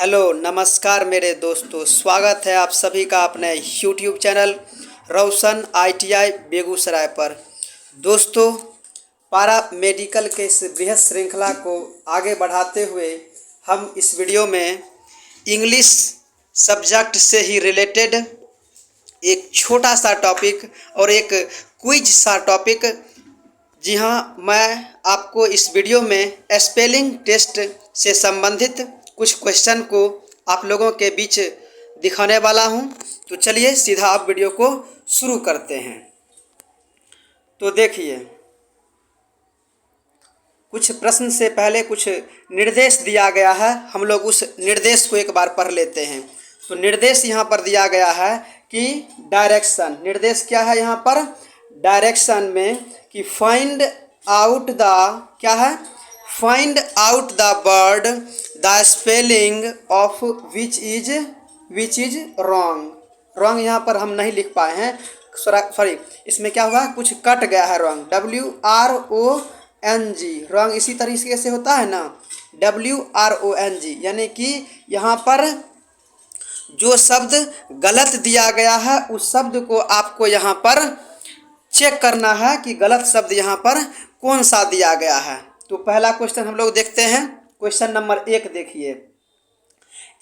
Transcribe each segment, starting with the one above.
Hello नमस्कार मेरे दोस्तों, स्वागत है आप सभी का अपने यूट्यूब चैनल रोशन ITI बेगूसराय पर। दोस्तों, पारा मेडिकल के इस बृहद श्रृंखला को आगे बढ़ाते हुए हम इस वीडियो में इंग्लिश सब्जेक्ट से ही रिलेटेड एक छोटा सा टॉपिक और एक क्विज सा टॉपिक, जी हाँ, मैं आपको इस वीडियो में स्पेलिंग टेस्ट से संबंधित कुछ क्वेश्चन को आप लोगों के बीच दिखाने वाला हूं। तो चलिए सीधा आप वीडियो को शुरू करते हैं। तो देखिए, कुछ प्रश्न से पहले कुछ निर्देश दिया गया है, हम लोग उस निर्देश को एक बार पढ़ लेते हैं। तो निर्देश यहाँ पर दिया गया है कि डायरेक्शन, निर्देश क्या है यहाँ पर डायरेक्शन में कि फाइंड आउट द क्या है, find out the word the spelling of which is wrong यहाँ पर हम नहीं लिख पाए हैं, सॉरी, इसमें क्या हुआ, कुछ कट गया है रॉन्ग, WRONG रॉन्ग इसी तरीके से होता है ना, WRONG, यानी कि यहाँ पर जो शब्द गलत दिया गया है उस शब्द को आपको यहाँ पर चेक करना है कि गलत शब्द यहाँ पर कौन सा दिया गया है। तो पहला क्वेश्चन हम लोग देखते हैं। क्वेश्चन नंबर 1 देखिए,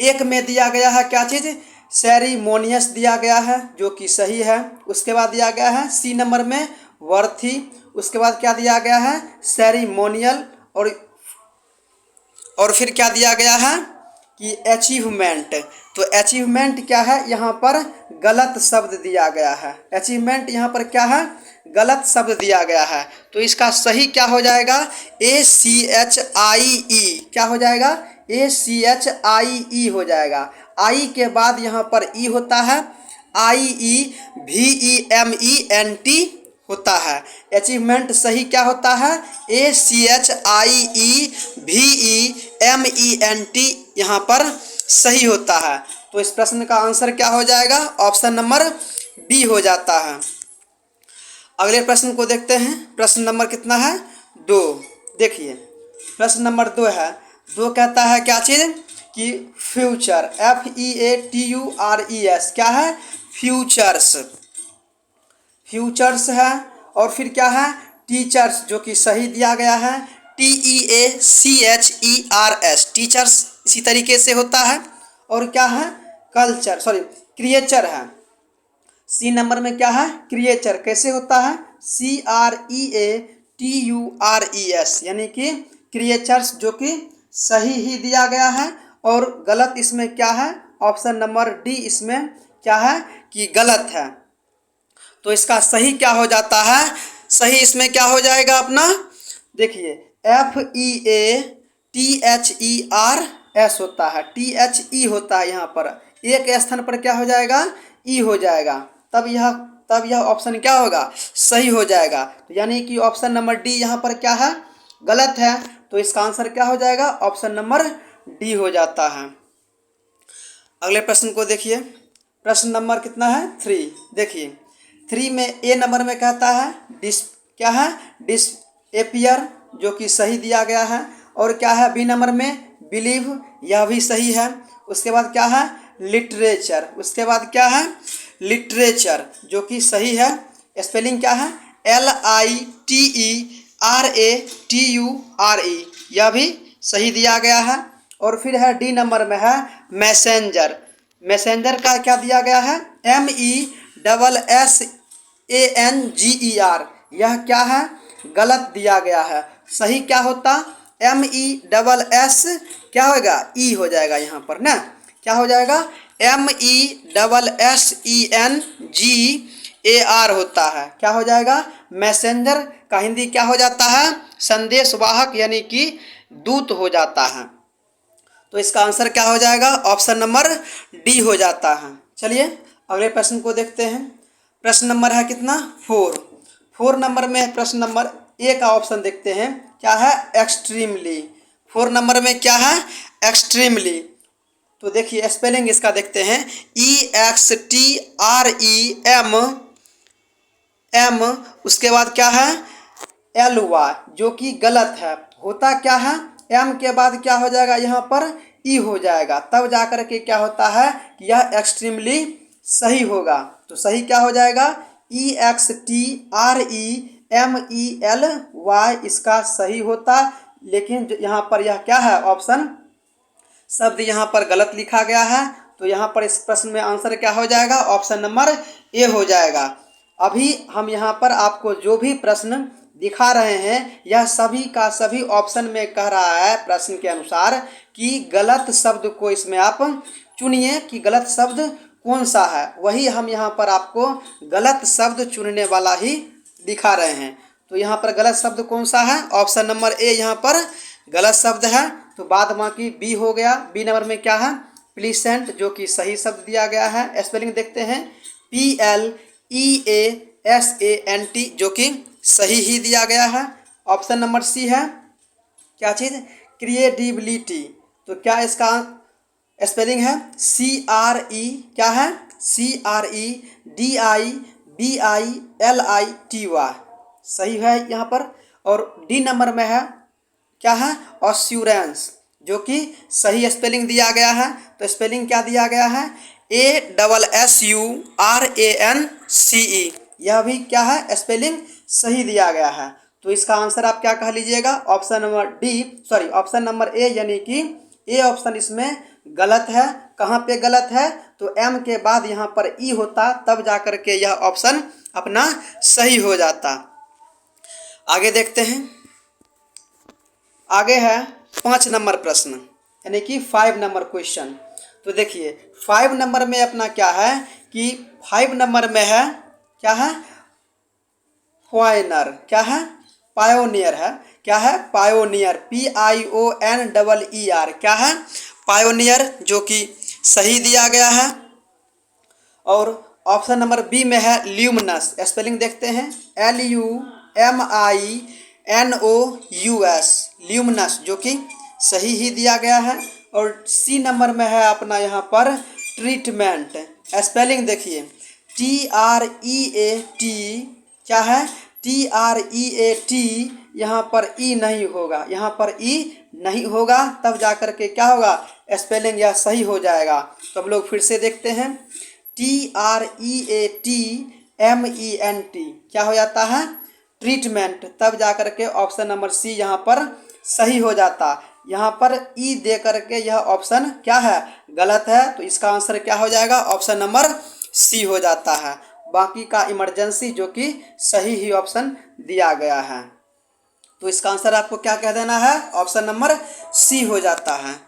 1 में दिया गया है क्या चीज़, सेरिमोनियस दिया गया है जो कि सही है। उसके बाद दिया गया है C नंबर में वर्थी। उसके बाद क्या दिया गया है, सेरिमोनियल, और फिर क्या दिया गया है कि अचीवमेंट। तो अचीवमेंट क्या है, यहाँ पर गलत शब्द दिया गया है। अचीवमेंट यहाँ पर क्या है, गलत शब्द दिया गया है। तो इसका सही क्या हो जाएगा, ACHIE, क्या हो जाएगा, ACHIE हो जाएगा। आई के बाद यहाँ पर ई होता है, IEVEMENT होता है। अचीवमेंट सही क्या होता है, ACHIEVEMENT यहाँ पर सही होता है। तो इस प्रश्न का आंसर क्या हो जाएगा, ऑप्शन नंबर B हो जाता है। अगले प्रश्न को देखते हैं। प्रश्न नंबर कितना है, 2। देखिए प्रश्न नंबर 2 है, 2 कहता है क्या चीज़ कि फ्यूचर, FEATURES क्या है, फ्यूचर्स, फ्यूचर्स है। और फिर क्या है, टीचर्स जो कि सही दिया गया है, TEACHERS, टीचर्स इसी तरीके से होता है। और क्या है, कल्चर, सॉरी, क्रिएचर है। C नंबर में क्या है, क्रिएचर कैसे होता है, CREATURES, यानी कि क्रिएचर्स जो कि सही ही दिया गया है। और गलत इसमें क्या है, ऑप्शन नंबर D इसमें क्या है कि गलत है। तो इसका सही क्या हो जाता है, सही इसमें क्या हो जाएगा अपना, देखिए FEATHERS होता है, THE होता है, यहाँ पर एक स्थान पर क्या हो जाएगा, E हो जाएगा, तब यह ऑप्शन क्या होगा, सही हो जाएगा। तो यानी कि ऑप्शन नंबर D यहाँ पर क्या है, गलत है। तो इसका आंसर क्या हो जाएगा, ऑप्शन नंबर D हो जाता है। अगले प्रश्न को देखिए। प्रश्न नंबर कितना है, 3। देखिए 3 में A नंबर में कहता है क्या है, डिसएपियर जो कि सही दिया गया है। और क्या है, B नंबर में बिलीव, यह भी सही है। उसके बाद क्या है, लिटरेचर, उसके बाद क्या है, लिटरेचर जो कि सही है। स्पेलिंग क्या है, LITERATURE, यह भी सही दिया गया है। और फिर है D नंबर में है मैसेंजर, मैसेंजर का क्या दिया गया है, MESSANGER, यह क्या है, गलत दिया गया है। सही क्या होता, MESS क्या होगा, E हो जाएगा यहाँ पर ना, क्या हो जाएगा, MESSENGER होता है, क्या हो जाएगा, मैसेंजर का हिंदी क्या हो जाता है, संदेश वाहक, यानी कि दूत हो जाता है। तो इसका आंसर क्या हो जाएगा, ऑप्शन नंबर D हो जाता है। चलिए अगले प्रश्न को देखते हैं। प्रश्न नंबर है कितना, 4 नंबर में प्रश्न नंबर A का ऑप्शन देखते हैं, क्या है, एक्सट्रीमली। 4 नंबर में क्या है, एक्सट्रीमली। तो देखिए स्पेलिंग इसका देखते हैं, EXTREMM, उसके बाद क्या है, LY जो कि गलत है। होता क्या है, M के बाद क्या हो जाएगा यहाँ पर, ई हो जाएगा, तब जा कर के क्या होता है कि यह एक्सट्रीमली सही होगा। तो सही क्या हो जाएगा, EXTREMELY इसका सही होता। लेकिन यहाँ पर यह क्या है, ऑप्शन शब्द यहाँ पर गलत लिखा गया है। तो यहाँ पर इस प्रश्न में आंसर क्या हो जाएगा, ऑप्शन नंबर ए हो जाएगा। अभी हम यहाँ पर आपको जो भी प्रश्न दिखा रहे हैं यह सभी का सभी ऑप्शन में कह रहा है प्रश्न के अनुसार कि गलत शब्द को इसमें आप चुनिए कि गलत शब्द कौन सा है। वही हम यहाँ पर आपको गलत शब्द चुनने वाला ही दिखा रहे हैं। तो यहाँ पर गलत शब्द कौन सा है, ऑप्शन नंबर ए यहाँ पर गलत शब्द है। तो बाद बाकी बी हो गया। बी नंबर में क्या है, प्लीसेंट, जो कि सही शब्द दिया गया है। स्पेलिंग देखते हैं, PLEASANT, जो कि सही ही दिया गया है। ऑप्शन नंबर सी है क्या चीज़, क्रिएटिविटी। तो क्या इसका स्पेलिंग है, CRE, क्या है, CREDIBILITY, सही है यहाँ पर। और डी नंबर में है क्या है, अश्योरेंस, जो कि सही स्पेलिंग दिया गया है। तो स्पेलिंग क्या दिया गया है, ASSURANCE, यह भी क्या है, स्पेलिंग सही दिया गया है। तो इसका आंसर आप क्या कह लीजिएगा, ऑप्शन नंबर ए, यानी कि ए ऑप्शन इसमें गलत है। कहाँ पे गलत है, तो एम के बाद यहाँ पर ई होता, तब जा कर के यह ऑप्शन अपना सही हो जाता। आगे देखते हैं। आगे है 5 नंबर प्रश्न, यानी कि 5 नंबर क्वेश्चन। तो देखिए 5 नंबर में अपना क्या है कि 5 नंबर में है क्या है, पायोनियर, क्या है, पायोनियर है, क्या है, पायोनियर, PIONEER, क्या है, पायोनियर, जो कि सही दिया गया है। और ऑप्शन नंबर बी में है ल्यूमिनस। स्पेलिंग देखते हैं, LUMINOUS, ल्यूमिनस, जो कि सही ही दिया गया है। और सी नंबर में है अपना यहाँ पर ट्रीटमेंट। स्पेलिंग देखिए, TREAT, क्या है, TREAT, यहाँ पर ई नहीं होगा, यहाँ पर ई नहीं होगा, तब जा कर के क्या होगा, स्पेलिंग यह सही हो जाएगा। तो हम लोग फिर से देखते हैं, TREATMENT, क्या हो जाता है, ट्रीटमेंट, तब जा कर के ऑप्शन नंबर सी यहाँ पर सही हो जाता। यहाँ पर ई दे करके यह ऑप्शन क्या है, गलत है। तो इसका आंसर क्या हो जाएगा, ऑप्शन नंबर सी हो जाता है। बाकी का इमरजेंसी, जो कि सही ही ऑप्शन दिया गया है। तो इसका आंसर आपको क्या कह देना है, ऑप्शन नंबर सी हो जाता है।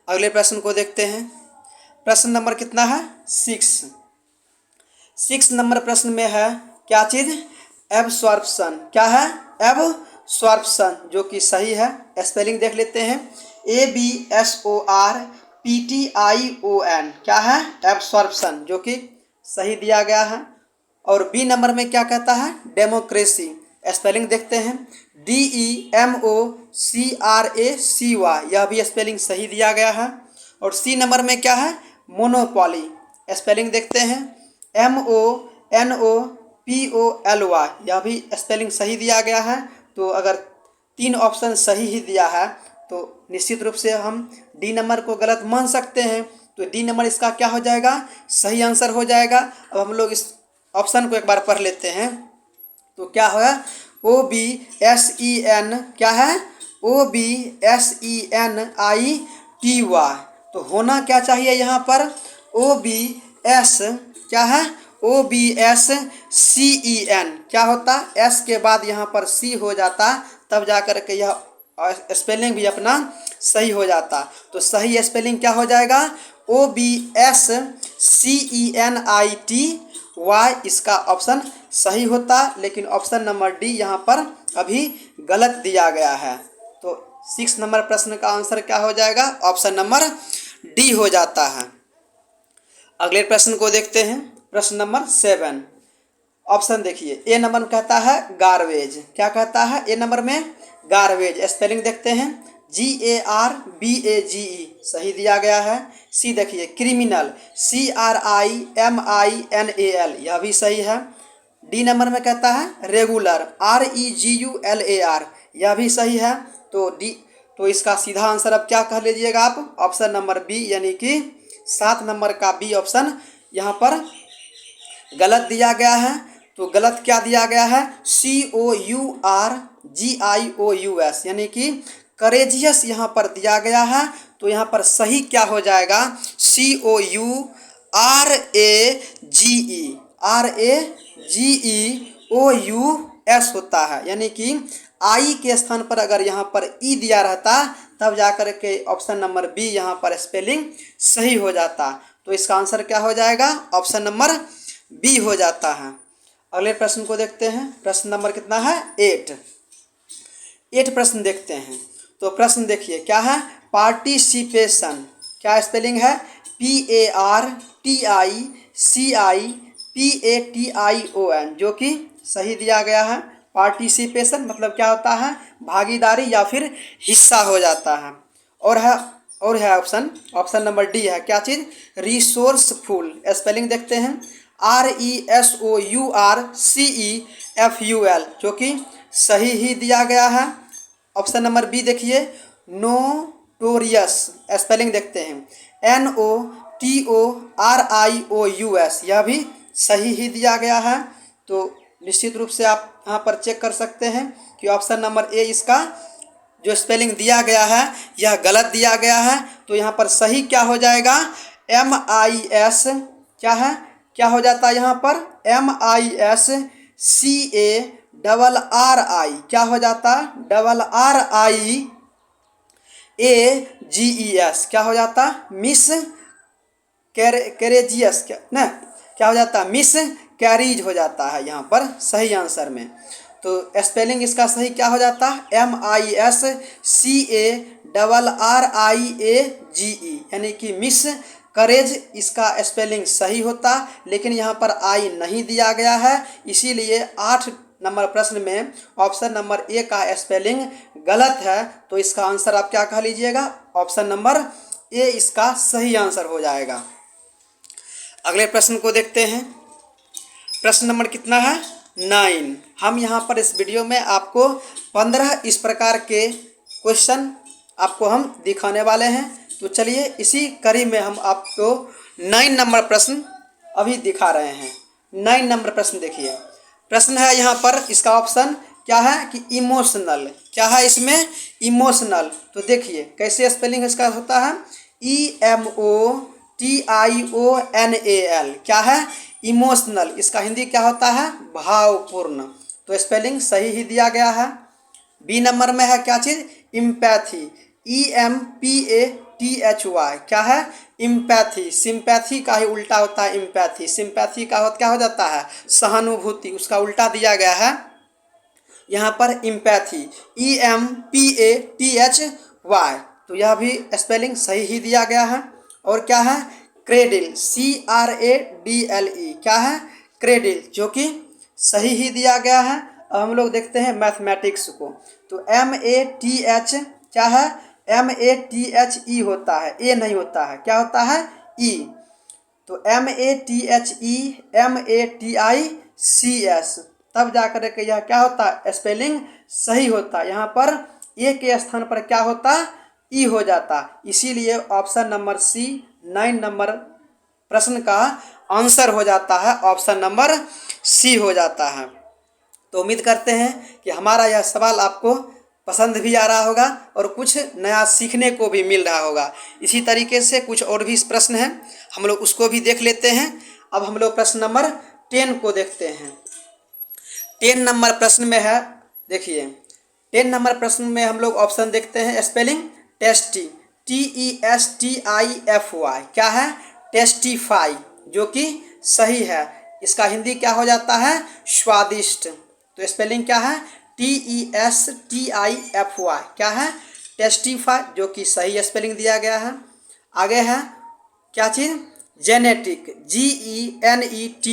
अगले प्रश्न को देखते हैं। प्रश्न नंबर कितना है, 6 नंबर प्रश्न में है क्या चीज़, एब्सॉर्प्शन, क्या है, एब्सॉर्प्शन, जो कि सही है। स्पेलिंग देख लेते हैं, ABSORPTION, क्या है, एब्सॉर्प्शन, जो कि सही दिया गया है। और बी नंबर में क्या कहता है, डेमोक्रेसी। स्पेलिंग देखते हैं, DEMOCRACY, यह भी स्पेलिंग सही दिया गया है। और सी नंबर में क्या है, मोनोपोली। स्पेलिंग देखते हैं, MONOPOLY, यह भी स्पेलिंग सही दिया गया है। तो अगर 3 ऑप्शन सही ही दिया है तो निश्चित रूप से हम डी नंबर को गलत मान सकते हैं। तो डी नंबर इसका क्या हो जाएगा, सही आंसर हो जाएगा। अब हम लोग इस ऑप्शन को एक बार पढ़ लेते हैं। तो क्या होगा, OBSEN, क्या है, OBSENITY। तो होना क्या चाहिए यहाँ पर, OBS, क्या है, OBSCEN, क्या होता, एस के बाद यहाँ पर सी हो जाता, तब जा कर के यह स्पेलिंग भी अपना सही हो जाता। तो सही स्पेलिंग क्या हो जाएगा, OBSCENITY, इसका ऑप्शन सही होता। लेकिन ऑप्शन नंबर डी यहाँ पर अभी गलत दिया गया है। तो 6 नंबर प्रश्न का आंसर क्या हो जाएगा, ऑप्शन नंबर डी हो जाता है। अगले प्रश्न को देखते हैं। प्रश्न नंबर 7, ऑप्शन देखिए, ए नंबर में कहता है गार्बेज, क्या कहता है, ए नंबर में गार्बेज। स्पेलिंग देखते हैं, GARBAGE, सही दिया गया है। सी देखिए, क्रिमिनल, CRIMINAL, यह भी सही है। डी नंबर में कहता है रेगुलर, REGULAR, यह भी सही है। तो तो इसका सीधा आंसर अब क्या कह लीजिएगा आप, ऑप्शन नंबर बी, यानी कि 7 नंबर का बी ऑप्शन यहाँ पर गलत दिया गया है। तो गलत क्या दिया गया है, COURGIOUS, यानी कि करेजियस यहाँ पर दिया गया है। तो यहाँ पर सही क्या हो जाएगा, COURAGEOUS होता है, यानी कि आई के स्थान पर अगर यहाँ पर ई दिया रहता तब जाकर के ऑप्शन नंबर बी यहाँ पर स्पेलिंग सही हो जाता। तो इसका आंसर क्या हो जाएगा, ऑप्शन नंबर बी हो जाता है। अगले प्रश्न को देखते हैं। प्रश्न नंबर कितना है, 8 प्रश्न देखते हैं। तो प्रश्न देखिए क्या है, पार्टिसिपेशन, क्या स्पेलिंग है, PARTICIPATION, जो कि सही दिया गया है। पार्टिसिपेशन मतलब क्या होता है, भागीदारी या फिर हिस्सा हो जाता है। और है ऑप्शन नंबर डी है, क्या चीज़, रिसोर्सफुल, स्पेलिंग देखते हैं, RESOURCEFUL, जो कि सही ही दिया गया है। ऑप्शन नंबर बी देखिए, नोटोरियस, स्पेलिंग देखते हैं, NOTORIOUS, यह भी सही ही दिया गया है। तो निश्चित रूप से आप यहाँ पर चेक कर सकते हैं कि ऑप्शन नंबर ए इसका जो स्पेलिंग दिया गया है यह गलत दिया गया है। तो यहाँ पर सही क्या हो जाएगा, MIS, क्या है, क्या हो जाता है यहाँ पर, MISCARRI, क्या हो जाता है, RRIAGES, क्या हो जाता, मिस कैरेजियस, क्या ना, क्या हो जाता है, मिस कैरीज हो जाता है यहाँ पर सही आंसर में। तो स्पेलिंग इसका सही क्या हो जाता है, MISCARRIAGE, यानी कि मिस करेज इसका स्पेलिंग सही होता, लेकिन यहाँ पर आई नहीं दिया गया है, इसीलिए 8 नंबर प्रश्न में ऑप्शन नंबर ए का स्पेलिंग गलत है। तो इसका आंसर आप क्या कह लीजिएगा, ऑप्शन नंबर ए इसका सही आंसर हो जाएगा। अगले प्रश्न को देखते हैं। प्रश्न नंबर कितना है, 9। हम यहाँ पर इस वीडियो में आपको 15 इस प्रकार के क्वेश्चन आपको हम दिखाने वाले हैं। तो चलिए इसी कड़ी में हम आपको 9 नंबर प्रश्न अभी दिखा रहे हैं। 9 नंबर प्रश्न देखिए, प्रश्न है यहाँ पर, इसका ऑप्शन क्या है कि इमोशनल, क्या है इसमें, इमोशनल। तो देखिए कैसे स्पेलिंग इसका होता है, EMOTIONAL, क्या है, इमोशनल, इसका हिंदी क्या होता है, भावपूर्ण। तो स्पेलिंग सही ही दिया गया है। बी नंबर में है क्या चीज़, इम्पैथी, EMPATHY, क्या है, इम्पैथी, सिंपैथी का ही उल्टा होता है इम्पैथी, सिंपैथी का क्या हो जाता है, सहानुभूति, उसका उल्टा दिया गया है यहाँ पर इम्पैथी, EMPATHY। तो यह भी स्पेलिंग सही ही दिया गया है। और क्या है, क्रेडिल, CRADLE, क्या है, क्रेडिल, जो कि सही ही दिया गया है। अब हम लोग देखते हैं मैथमेटिक्स को। तो MATH, क्या है, MATHE होता है, ए नहीं होता है, क्या होता है, ई। तो MATHE MATICS, तब जाकर के यह क्या होता है, स्पेलिंग सही होता है। यहाँ पर ए के स्थान पर क्या होता, ई हो जाता, इसीलिए ऑप्शन नंबर सी 9 नंबर प्रश्न का आंसर हो जाता है, ऑप्शन नंबर सी हो जाता है। तो उम्मीद करते हैं कि हमारा यह सवाल आपको पसंद भी आ रहा होगा और कुछ नया सीखने को भी मिल रहा होगा। इसी तरीके से कुछ और भी प्रश्न हैं, हम लोग उसको भी देख लेते हैं। अब हम लोग प्रश्न नंबर 10 को देखते हैं। 10 नंबर प्रश्न में है, देखिए 10 नंबर प्रश्न में हम लोग ऑप्शन देखते हैं, स्पेलिंग टेस्टी, TESTIFY, क्या है, टेस्टिफाई, जो कि सही है। इसका हिंदी क्या हो जाता है, स्वादिष्ट। तो स्पेलिंग क्या है, TESTIFY, क्या है, टेस्टिफाई, जो कि सही स्पेलिंग दिया गया है। आगे है क्या चीज़, जेनेटिक, GENETIC,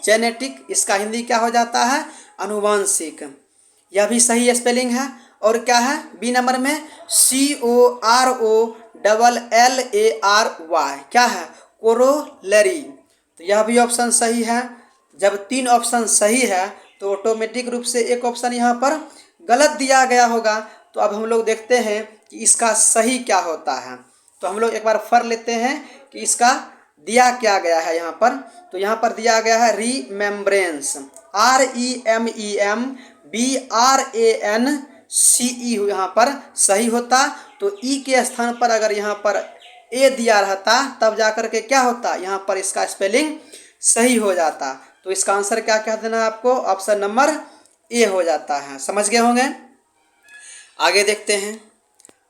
जेनेटिक, इसका हिंदी क्या हो जाता है, अनुवांशिक, यह भी सही स्पेलिंग है। और क्या है, बी नंबर में COROLLARY, क्या है, कोरोलरी। तो यह भी ऑप्शन सही है। जब 3 ऑप्शन सही है तो ऑटोमेटिक रूप से एक ऑप्शन यहाँ पर गलत दिया गया होगा। तो अब हम लोग देखते हैं कि इसका सही क्या होता है। तो हम लोग एक बार फर लेते हैं कि इसका दिया क्या गया है यहाँ पर। तो यहाँ पर दिया गया है रीमेम्ब्रेंस, REMEMBRANCE यहाँ पर सही होता। तो ई के स्थान पर अगर यहाँ पर ए दिया रहता तब जाकर के क्या होता, यहाँ पर इसका स्पेलिंग सही हो जाता। तो इसका आंसर क्या कह देना है आपको, ऑप्शन नंबर ए हो जाता है। समझ गए होंगे। आगे देखते हैं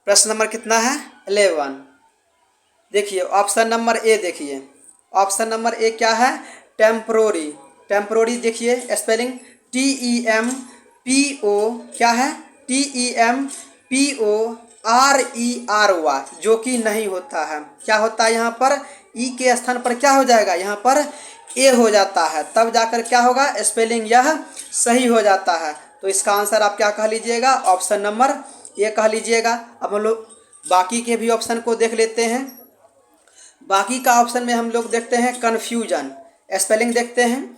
प्रश्न नंबर कितना है, 11। देखिए ऑप्शन नंबर ए, देखिए ऑप्शन नंबर ए क्या है, टेम्पोररी। टेम्पोररी देखिए स्पेलिंग TEMPO क्या है, TEMPORERY, जो कि नहीं होता है। क्या होता है यहाँ पर, ई के स्थान पर क्या हो जाएगा, यहाँ पर ए हो जाता है, तब जाकर क्या होगा, स्पेलिंग यह सही हो जाता है। तो इसका आंसर आप क्या कह लीजिएगा, ऑप्शन नंबर ए कह लीजिएगा। अब हम लोग बाकी के भी ऑप्शन को देख लेते हैं। बाकी का ऑप्शन में हम लोग देखते हैं कन्फ्यूजन। स्पेलिंग देखते हैं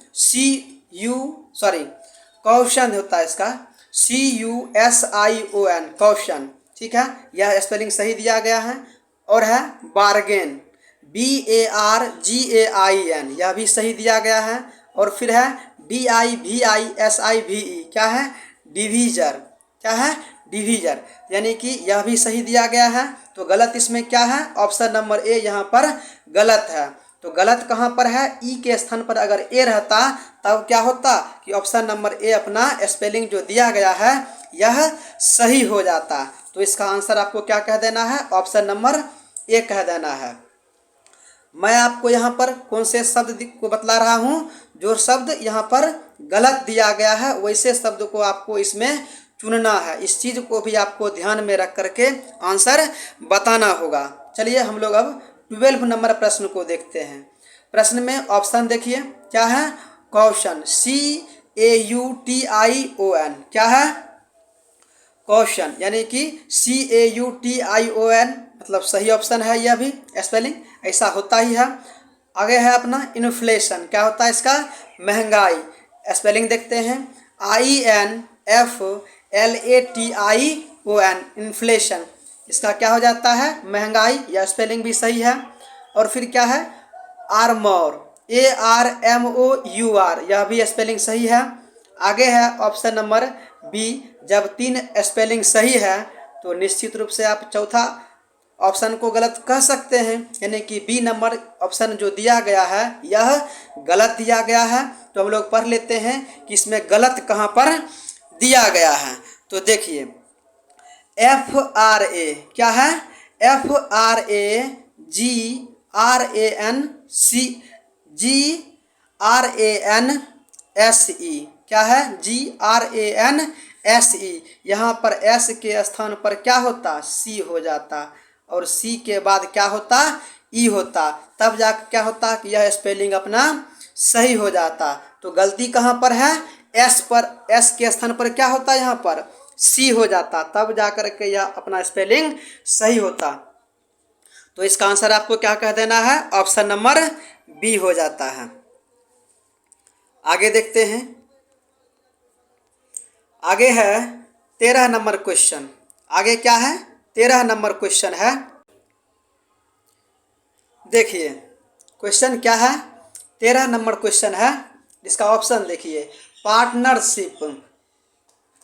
क्वेश्चन होता है इसका, CUSION, क्वेश्चन। ठीक है, यह स्पेलिंग सही दिया गया है। और है बार्गेन, BARGAIN, यह भी सही दिया गया है। और फिर है DIVISIVE, क्या है, डिवीजर, क्या है, डिवीजर, यानी कि यह भी सही दिया गया है। तो गलत इसमें क्या है, ऑप्शन नंबर ए यहाँ पर गलत है। तो गलत कहाँ पर है, ई के स्थान पर अगर ए रहता तब क्या होता कि ऑप्शन नंबर ए अपना स्पेलिंग जो दिया गया है यह सही हो जाता। तो इसका आंसर आपको क्या कह देना है, ऑप्शन नंबर ए कह देना है। मैं आपको यहाँ पर कौन से शब्द को बतला रहा हूँ, जो शब्द यहाँ पर गलत दिया गया है वैसे शब्द को आपको इसमें चुनना है। इस चीज़ को भी आपको ध्यान में रख करके आंसर बताना होगा। चलिए हम लोग अब 12 नंबर प्रश्न को देखते हैं। प्रश्न में ऑप्शन देखिए क्या है, क्वेश्चन, CAUTION, क्या है, क्वेश्चन, यानी कि CAUTION मतलब सही ऑप्शन है। यह भी स्पेलिंग ऐसा होता ही है। आगे है अपना इन्फ्लेशन, क्या होता है इसका, महंगाई। स्पेलिंग देखते हैं INFLATION, इन्फ्लेशन, इसका क्या हो जाता है, महंगाई। यह स्पेलिंग भी सही है। और फिर क्या है, आर्मोर, ARMOUR, यह भी स्पेलिंग सही है। आगे है ऑप्शन नंबर बी। जब 3 स्पेलिंग सही है तो निश्चित रूप से आप चौथा ऑप्शन को गलत कह सकते हैं, यानी कि बी नंबर ऑप्शन जो दिया गया है यह गलत दिया गया है। तो हम लोग पढ़ लेते हैं कि इसमें गलत कहाँ पर दिया गया है। तो देखिए FRA, क्या है, GRANSE, क्या है, GRANSE, यहाँ पर S के स्थान पर क्या होता, C हो जाता, और C के बाद क्या होता, E होता, तब जाकर क्या होता कि यह स्पेलिंग अपना सही हो जाता। तो गलती कहाँ पर है, S पर, S के स्थान पर क्या होता, यहाँ पर C हो जाता, तब जाकर के यह अपना स्पेलिंग सही होता। तो इसका आंसर आपको क्या कह देना है, ऑप्शन नंबर बी हो जाता है। आगे देखते हैं। आगे है 13 नंबर क्वेश्चन। आगे क्या है, 13 नंबर क्वेश्चन है। देखिए क्वेश्चन क्या है, 13 नंबर क्वेश्चन है। इसका ऑप्शन देखिए, पार्टनरशिप,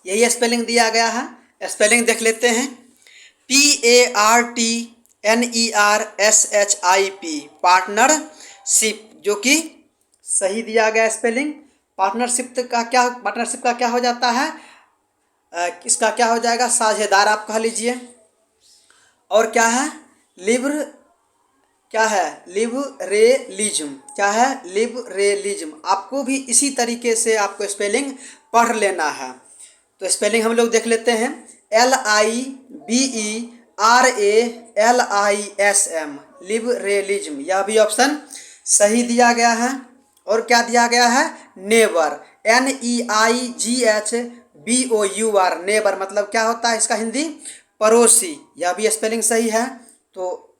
यही स्पेलिंग दिया गया है। स्पेलिंग देख लेते हैं, PARTNERSHIP, पार्टनरशिप, जो कि सही दिया गया स्पेलिंग। पार्टनरशिप का क्या हो जाता है, इसका क्या हो जाएगा, साझेदार आप कह लीजिए। और क्या है, लिबरेलिज्म, क्या है, लिबरेलिज्म। आपको भी इसी तरीके से आपको स्पेलिंग पढ़ लेना है। तो स्पेलिंग हम लोग देख लेते हैं, LIBERALISM, लिबरेलिज्म, यह भी ऑप्शन सही दिया गया है। और क्या दिया गया है, नेबर, NEIGHBOUR, नेबर मतलब क्या होता है इसका हिंदी, पड़ोसी, यह भी स्पेलिंग सही है। तो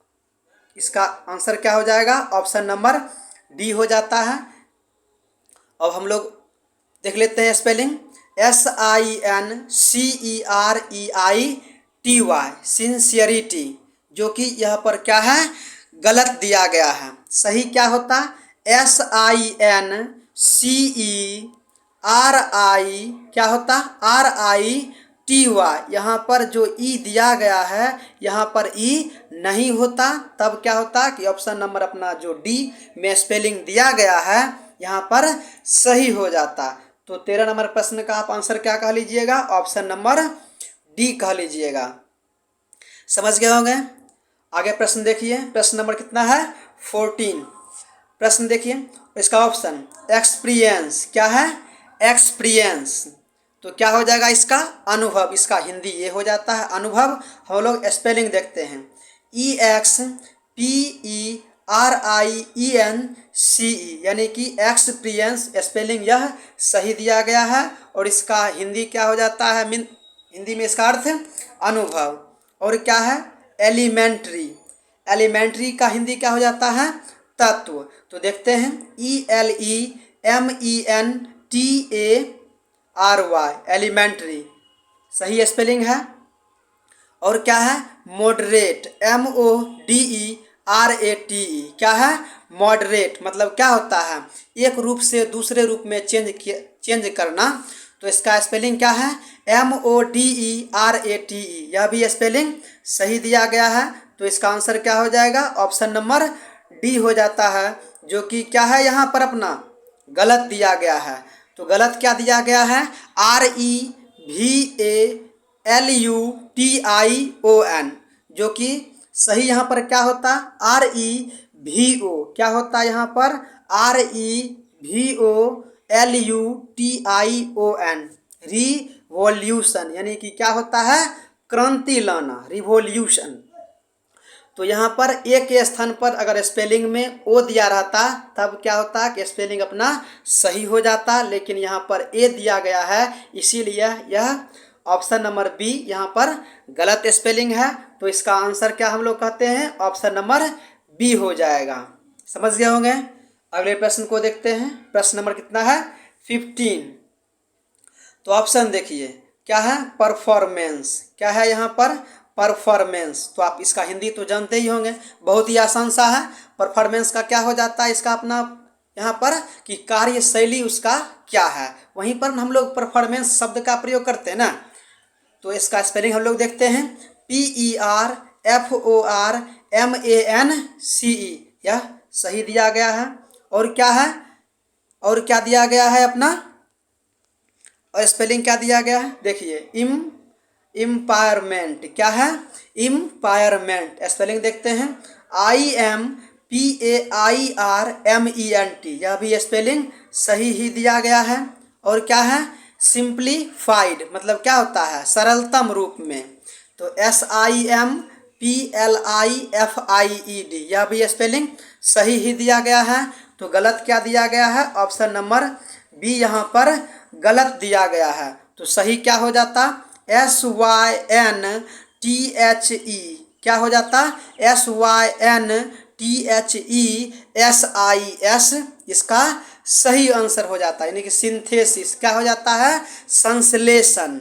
इसका आंसर क्या हो जाएगा, ऑप्शन नंबर डी हो जाता है। अब हम लोग देख लेते हैं स्पेलिंग, SINCEREI TY सिंसियरिटी, जो कि यहाँ पर क्या है, गलत दिया गया है। सही क्या होता, SINCERI, क्या होता RITY। यहाँ पर जो ई दिया गया है यहाँ पर ई नहीं होता, तब क्या होता कि ऑप्शन नंबर अपना जो डी में स्पेलिंग दिया गया है यहाँ पर सही हो जाता। तो 13 नंबर प्रश्न का आप आंसर क्या कह लीजिएगा, ऑप्शन नंबर डी कह लीजिएगा। समझ गए होंगे। आगे प्रश्न देखिए, प्रश्न नंबर कितना है, 14। प्रश्न देखिए, इसका ऑप्शन एक्सपीरियंस क्या है, एक्सपीरियंस, तो क्या हो जाएगा इसका, अनुभव। इसका हिंदी ये हो जाता है अनुभव। हम लोग स्पेलिंग देखते हैं, EXPERIENCE, यानी कि एक्सपीरियंस स्पेलिंग यह सही दिया गया है। और इसका हिंदी क्या हो जाता है, हिंदी में इसका अर्थ अनुभव। और क्या है, एलिमेंट्री, एलिमेंट्री का हिंदी क्या हो जाता है, तत्व। तो देखते हैं, ELEMENTARY, एलिमेंट्री सही स्पेलिंग है। और क्या है, मॉडरेट, MODERATE, क्या है, मॉडरेट, मतलब क्या होता है, एक रूप से दूसरे रूप में चेंज करना। तो इसका स्पेलिंग क्या है, MODERATE, यह भी स्पेलिंग सही दिया गया है। तो इसका आंसर क्या हो जाएगा, ऑप्शन नंबर डी हो जाता है, जो कि क्या है यहाँ पर अपना गलत दिया गया है। तो गलत क्या दिया गया है, REVALUTION, जो कि सही यहाँ पर क्या होता, REVO, क्या होता है यहाँ पर, REVOLUTION, रिवॉल्यूशन, यानी कि क्या होता है, क्रांति लाना, रिवॉल्यूशन। तो यहाँ पर ए के स्थान पर अगर स्पेलिंग में ओ दिया रहता तब क्या होता कि स्पेलिंग अपना सही हो जाता, लेकिन यहाँ पर ए दिया गया है, इसीलिए यह ऑप्शन नंबर बी यहाँ पर गलत स्पेलिंग है। तो इसका आंसर क्या हम लोग कहते हैं, ऑप्शन नंबर बी हो जाएगा। समझ गए होंगे। अगले प्रश्न को देखते हैं, प्रश्न नंबर कितना है, 15। तो ऑप्शन देखिए क्या है, परफॉर्मेंस, क्या है यहाँ पर, परफॉर्मेंस। तो आप इसका हिंदी तो जानते ही होंगे, बहुत ही आसान सा है। परफॉर्मेंस का क्या हो जाता है इसका अपना यहाँ पर कि कार्यशैली उसका क्या है, वहीं पर हम लोग परफॉर्मेंस शब्द का प्रयोग करते हैं ना। तो इसका स्पेलिंग हम लोग देखते हैं, PERFORMANCE, यह सही दिया गया है। और क्या है, और क्या दिया गया है अपना, और स्पेलिंग क्या दिया गया है, देखिए इम्पायरमेंट, क्या है, इम्पायरमेंट, स्पेलिंग देखते हैं, IMPAIRMENT, यह भी स्पेलिंग सही ही दिया गया है। और क्या है, सिंप्लीफाइड, मतलब क्या होता है, सरलतम रूप में। तो SIMPLIFIED, यह भी स्पेलिंग सही ही दिया गया है। तो गलत क्या दिया गया है, ऑप्शन नंबर बी यहाँ पर गलत दिया गया है। तो सही क्या हो जाता, SYNTHE, क्या हो जाता, SYNTHESIS, इसका सही आंसर हो जाता है, यानी कि सिंथेसिस, क्या हो जाता है, संश्लेषण।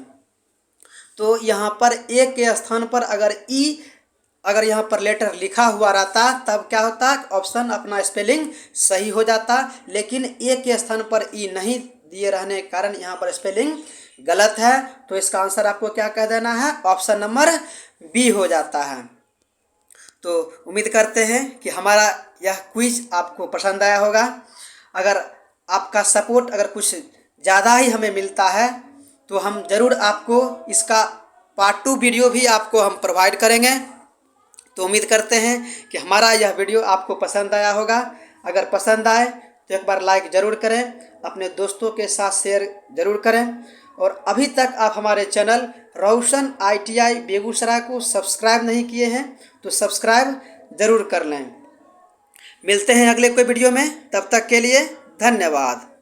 तो यहाँ पर ए के स्थान पर अगर यहाँ पर लेटर लिखा हुआ रहता तब क्या होता, ऑप्शन अपना स्पेलिंग सही हो जाता, लेकिन ए के स्थान पर ई नहीं दिए रहने के कारण यहाँ पर स्पेलिंग गलत है। तो इसका आंसर आपको क्या कह देना है, ऑप्शन नंबर बी हो जाता है। तो उम्मीद करते हैं कि हमारा यह क्विज आपको पसंद आया होगा। अगर आपका सपोर्ट अगर कुछ ज़्यादा ही हमें मिलता है तो हम ज़रूर आपको इसका पार्ट 2 वीडियो भी आपको हम प्रोवाइड करेंगे। तो उम्मीद करते हैं कि हमारा यह वीडियो आपको पसंद आया होगा। अगर पसंद आए तो एक बार लाइक ज़रूर करें, अपने दोस्तों के साथ शेयर ज़रूर करें। और अभी तक आप हमारे चैनल रोशन ITI बेगूसराय को सब्सक्राइब नहीं किए हैं तो सब्सक्राइब ज़रूर कर लें। मिलते हैं अगले कोई वीडियो में, तब तक के लिए धन्यवाद।